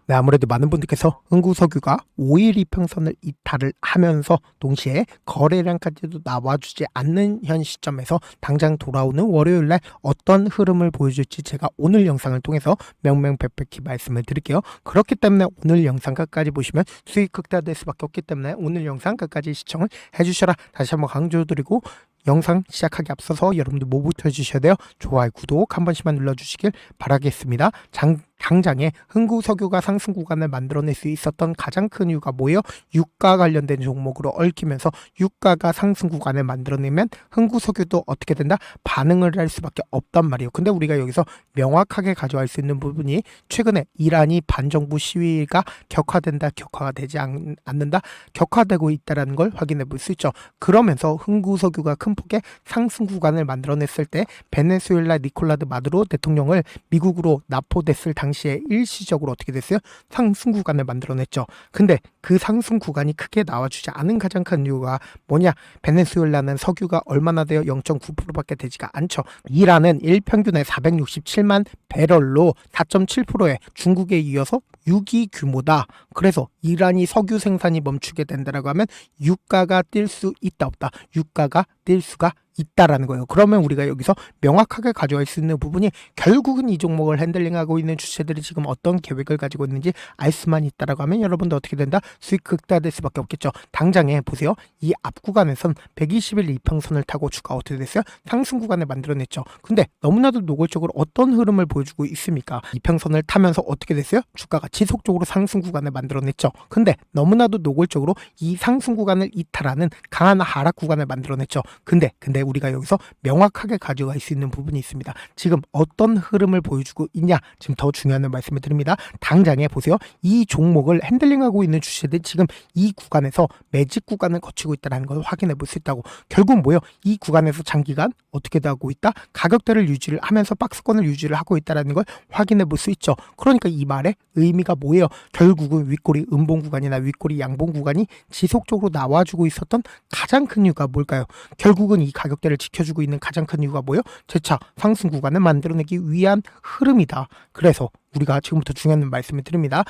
네, 아무래도 많은 분들께서 흥구석유가 5일 이평선을 이탈을 하면서 동시에 거래량까지도 나와주지 않는 현 시점에서 당장 돌아오는 월요일날 어떤 흐름을 보여줄지 제가 오늘 영상을 통해서 명명백백히 말씀을 드릴게요. 그렇기 때문에 오늘 영상 끝까지 보시면 수익 극대화될 수밖에 없기 때문에 오늘 영상 끝까지 시청을 해주셔라 다시 한번 강조드리고, 영상 시작하기 앞서서 여러분들 뭐부터 해주셔야 돼요? 좋아요, 구독 한 번씩만 눌러주시길 바라겠습니다. 당장에 흥구석유가 상승 구간을 만들어낼 수 있었던 가장 큰 이유가 뭐예요? 유가 관련된 종목으로 얽히면서 유가가 상승 구간을 만들어내면 흥구석유도 어떻게 된다? 반응을 할 수밖에 없단 말이에요. 근데 우리가 여기서 명확하게 가져갈 수 있는 부분이 최근에 이란이 반정부 시위가 격화된다, 격화가 되지 않는다, 격화되고 있다는 걸 확인해 볼 수 있죠. 그러면서 흥구석유가 큰 폭의 상승 구간을 만들어냈을 때 베네수엘라 니콜라드 마두로 대통령을 미국으로 납포됐을 당시에 일시적으로 어떻게 됐어요? 상승 구간을 만들어냈죠. 근데 그 상승 구간이 크게 나와주지 않은 가장 큰 이유가 뭐냐? 베네수엘라는 석유가 얼마나 돼요? 0.9%밖에 되지가 않죠. 이란은 일평균에 467만 배럴로 4.7%에 중국에 이어서 6위 규모다. 그래서 이란이 석유 생산이 멈추게 된다라고 하면 유가가 뛸 수 있다 없다? 유가가 뛸 수가 있다라는 거예요. 그러면 우리가 여기서 명확하게 가져갈 수 있는 부분이 결국은 이 종목을 핸들링하고 있는 주체들이 지금 어떤 계획을 가지고 있는지 알 수만 있다라고 하면 여러분도 어떻게 된다? 수익 극대화될 수밖에 없겠죠. 당장에 보세요. 이 앞 구간에선 120일 이평선을 타고 주가 어떻게 됐어요? 상승 구간을 만들어냈죠. 근데 너무나도 노골적으로 어떤 흐름을 보여주고 있습니까? 이평선을 타면서 어떻게 됐어요? 주가가 지속적으로 상승 구간을 만들어냈죠. 근데 너무나도 노골적으로 이 상승 구간을 이탈하는 강한 하락 구간을 만들어냈죠. 근데 우리가 여기서 명확하게 가져갈 수 있는 부분이 있습니다. 지금 어떤 흐름을 보여주고 있냐? 지금 더 중요한 말씀을 드립니다. 당장에 보세요. 이 종목을 핸들링하고 있는 주체들 지금 이 구간에서 매직 구간을 거치고 있다는 걸 확인해 볼 수 있다고. 결국 뭐예요? 이 구간에서 장기간 어떻게 하고 있다? 가격대를 유지를 하면서 박스권을 유지를 하고 있다는 걸 확인해 볼 수 있죠. 그러니까 이 말의 의미가 뭐예요? 결국은 윗꼬리 음봉 구간이나 윗꼬리 양봉 구간이 지속적으로 나와주고 있었던 가장 큰 이유가 뭘까요? 결국은 이 가격대를 지켜주고 있는 가장 큰 이유가 뭐예요? 재차 상승 구간을 만들어내기 위한 흐름이다. 그래서 우리가 지금부터 중요한 말씀을 드립니다.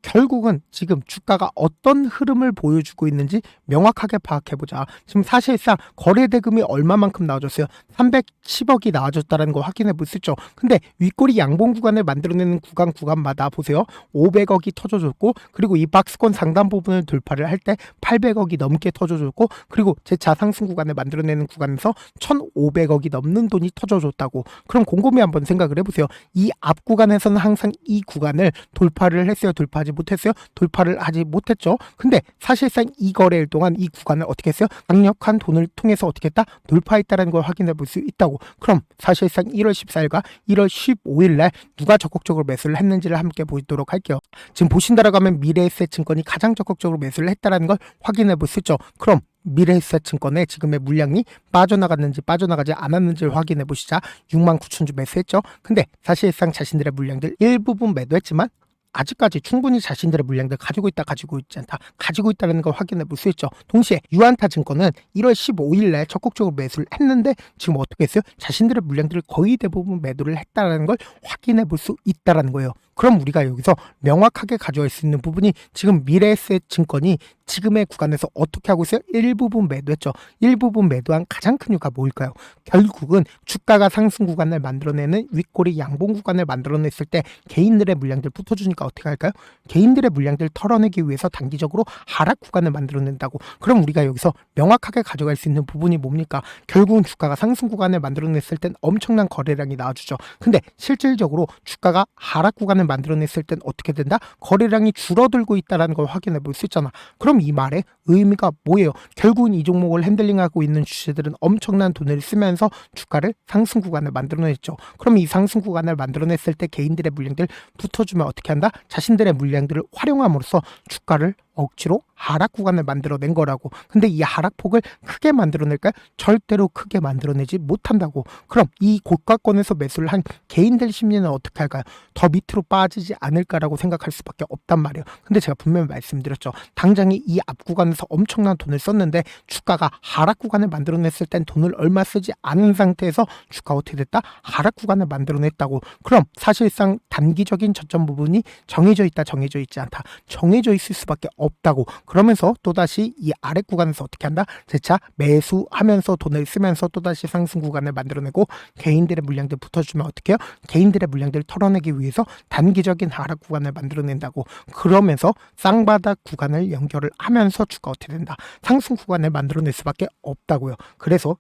결국은 지금 주가가 어떤 흐름을 보여주고 있는지 명확하게 파악해보자. 지금 사실상 거래대금이 얼마만큼 나와줬어요? 310억이 나와줬다는 거 확인해 볼 수 있죠. 근데 윗꼬리 양봉 구간을 만들어내는 구간마다 보세요. 500억이 터져줬고, 그리고 이 박스권 상단 부분을 돌파를 할 때 800억이 넘게 터져줬고, 그리고 재차 상승 구간을 만들어내는 구간에서 1,500억이 넘는 돈이 터져줬다고. 그럼 곰곰이 한번 생각을 해보세요. 이 앞 구간에서는 항상 이 구간을 돌파를 했어요? 돌파하지 못했어요? 돌파를 하지 못했죠. 근데 사실상 이 거래일 동안 이 구간을 어떻게 했어요? 강력한 돈을 통해서 어떻게 했다? 돌파했다는 걸 확인해 볼 수 있다고. 그럼 사실상 1월 14일과 1월 15일 날 누가 적극적으로 매수를 했는지를 함께 보도록 할게요. 지금 보신다라고 하면 미래에셋증권이 가장 적극적으로 매수를 했다는 걸 확인해 볼 수 있죠. 그럼 미래에셋증권의 지금의 물량이 빠져나갔는지 빠져나가지 않았는지를 확인해 보시자. 69,000주 매수했죠. 근데 사실상 자신들의 물량들 일부분 매도했지만 아직까지 충분히 자신들의 물량들 가지고 있지 않다, 가지고 있다는 걸 확인해 볼 수 있죠. 동시에 유안타 증권은 1월 15일에 적극적으로 매수를 했는데 지금 어떻게 했어요? 자신들의 물량들을 거의 대부분 매도를 했다는 걸 확인해 볼 수 있다는 거예요. 그럼 우리가 여기서 명확하게 가져갈 수 있는 부분이 지금 미래에셋 증권이 지금의 구간에서 어떻게 하고 있어요? 일부분 매도했죠. 일부분 매도한 가장 큰 이유가 뭘까요? 결국은 주가가 상승 구간을 만들어내는 윗꼬리 양봉 구간을 만들어냈을 때 개인들의 물량들 붙어주니까 어떻게 할까요? 개인들의 물량들 털어내기 위해서 단기적으로 하락 구간을 만들어낸다고. 그럼 우리가 여기서 명확하게 가져갈 수 있는 부분이 뭡니까? 결국은 주가가 상승 구간을 만들어냈을 땐 엄청난 거래량이 나와주죠. 근데 실질적으로 주가가 하락 구간을 만들어냈을 땐 어떻게 된다? 거래량이 줄어들고 있다는 걸 확인해 볼 수 있잖아. 그럼 이 말의 의미가 뭐예요? 결국은 이 종목을 핸들링하고 있는 주체들은 엄청난 돈을 쓰면서 주가를 상승 구간을 만들어냈죠. 그럼 이 상승 구간을 만들어냈을 때 개인들의 물량들 붙어주면 어떻게 한다? 자신들의 물량들을 활용함으로써 주가를 억지로 하락 구간을 만들어낸 거라고. 근데 이 하락폭을 크게 만들어낼까요? 절대로 크게 만들어내지 못한다고. 그럼 이 고가권에서 매수를 한 개인들 심리는 어떻게 할까요? 더 밑으로 빠지지 않을까라고 생각할 수밖에 없단 말이에요. 근데 제가 분명히 말씀드렸죠. 당장에 이 앞 구간에서 엄청난 돈을 썼는데 주가가 하락 구간을 만들어냈을 땐 돈을 얼마 쓰지 않은 상태에서 주가 어떻게 됐다? 하락 구간을 만들어냈다고. 그럼 사실상 단기적인 저점 부분이 정해져 있다, 정해져 있지 않다, 정해져 있을 수밖에 없다고. 그러면서 또다시 이 아래 구간에서 어떻게 한다? 재차 매수하면서 돈을 쓰면서 또다시 상승 구간을 만들어내고, 개인들의 물량들 붙어주면 어떻게 해요? 개인들의 물량들을 털어내기 위해서 단기적인 하락 구간을 만들어낸다고. 그러면서 쌍바닥 구간을 연결을 하면서 주가 어떻게 된다? 상승 구간을 만들어낼 수밖에 없다고요. 그래서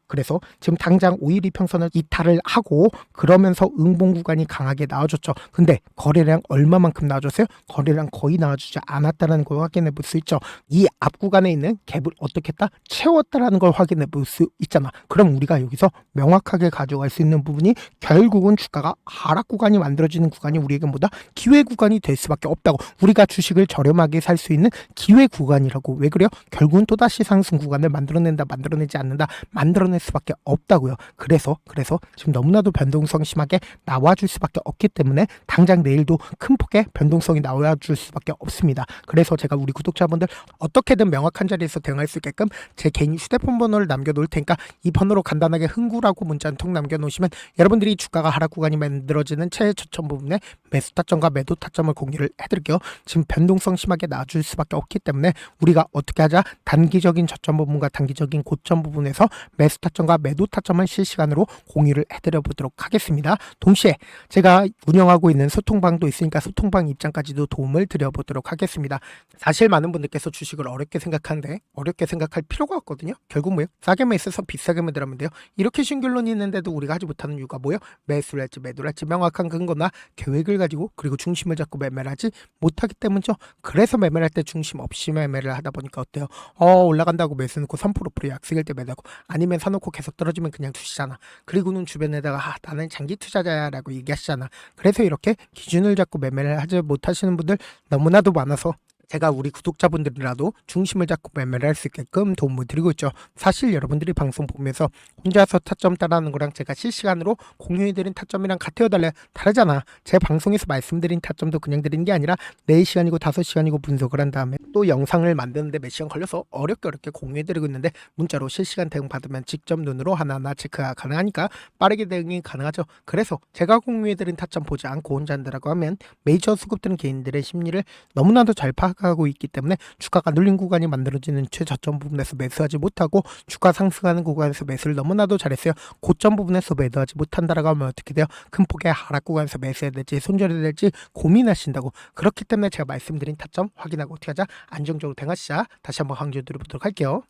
지금 당장 5일 이평선을 이탈을 하고 그러면서 응봉 구간이 강하게 나와줬죠. 근데 거래량 얼마만큼 나와줬어요? 거래량 거의 나와주지 않았다는 걸 확인해 볼 수 있죠. 이 앞 구간에 있는 갭을 어떻게 했다? 채웠다라는 걸 확인해 볼 수 있잖아. 그럼 우리가 여기서 명확하게 가져갈 수 있는 부분이 결국은 주가가 하락 구간이 만들어지는 구간이 우리에게 뭐다? 기회 구간이 될 수밖에 없다고. 우리가 주식을 저렴하게 살 수 있는 기회 구간이라고. 왜 그래요? 결국은 또다시 상승 구간을 만들어낸다, 만들어내지 않는다, 만들어낼 수밖에 없다고요. 그래서 지금 너무나도 변동성 심하게 나와줄 수밖에 없기 때문에 당장 내일도 큰 폭의 변동성이 나와줄 수밖에 없습니다. 그래서 제가 우리 구독자분들 어떻게든 명확한 자리에서 대응할 수 있게끔 제 개인 휴대폰 번호를 남겨놓을 테니까 이 번호로 간단하게 흥구라고 문자 한 통 남겨놓으시면 여러분들이 주가가 하락 구간이 만들어지는 최저점 부분에 매수 타점과 매도 타점을 공유를 해드릴게요. 지금 변동성 심하게 나와줄 수밖에 없기 때문에 우리가 어떻게 하자? 단기적인 저점 부분과 단기적인 고점 부분에서 매수 타점과 매도 타점을 실시간으로 공유를 해드려 보도록 하겠습니다. 동시에 제가 운영하고 있는 소통방도 있으니까 소통방 입장까지도 도움을 드려보도록 하겠습니다. 사실 많은 분들께서 주식을 어렵게 생각하는데 어렵게 생각할 필요가 없거든요. 결국 뭐예요? 싸게 매수해서 비싸게 매도하면 돼요. 이렇게 신결론이 있는데도 우리가 하지 못하는 이유가 뭐예요? 매수를 할지 매도를 할지 명확한 근거나 계획을 가지고 그리고 중심을 잡고 매매를 하지 못하기 때문이죠. 그래서 매매를 할 때 중심 없이 매매를 하다 보니까 어때요? 올라간다고 매수 넣고 3% 약속일 때 매도하고, 아니면 사놓고 계속 떨어지면 그냥 두시잖아. 그리고는 주변에다가 나는 장기 투자자야 라고 얘기하시잖아. 그래서 이렇게 기준을 잡고 매매를 하지 못하시는 분들 너무나도 많아서 제가 우리 구독자분들이라도 중심을 잡고 매매를 할 수 있게끔 도움을 드리고 있죠. 사실 여러분들이 방송 보면서 혼자서 타점 따라하는 거랑 제가 실시간으로 공유해드린 타점이랑 같아요, 달라요? 다르잖아. 제 방송에서 말씀드린 타점도 그냥 드리는 게 아니라 4시간이고 5시간이고 분석을 한 다음에 또 영상을 만드는데 몇 시간 걸려서 어렵게 공유해드리고 있는데, 문자로 실시간 대응 받으면 직접 눈으로 하나하나 체크가 가능하니까 빠르게 대응이 가능하죠. 그래서 제가 공유해드린 타점 보지 않고 혼자 한다라고 하면 메이저 수급들은 개인들의 심리를 너무나도 잘 파악하고 있기 때문에 주가가 눌린 구간이 만들어지는 최저점 부분에서 매수하지 못하고 주가 상승하는 구간에서 매수를 너무나도 잘했어요. 고점 부분에서 매도하지 못한다라고 하면 어떻게 돼요? 큰 폭의 하락 구간에서 매수해야 될지 손절해야 될지 고민하신다고. 그렇기 때문에 제가 말씀드린 타점 확인하고 어떻게 하자? 안정적으로 대응하시자. 다시 한번 강조드려보도록 할게요.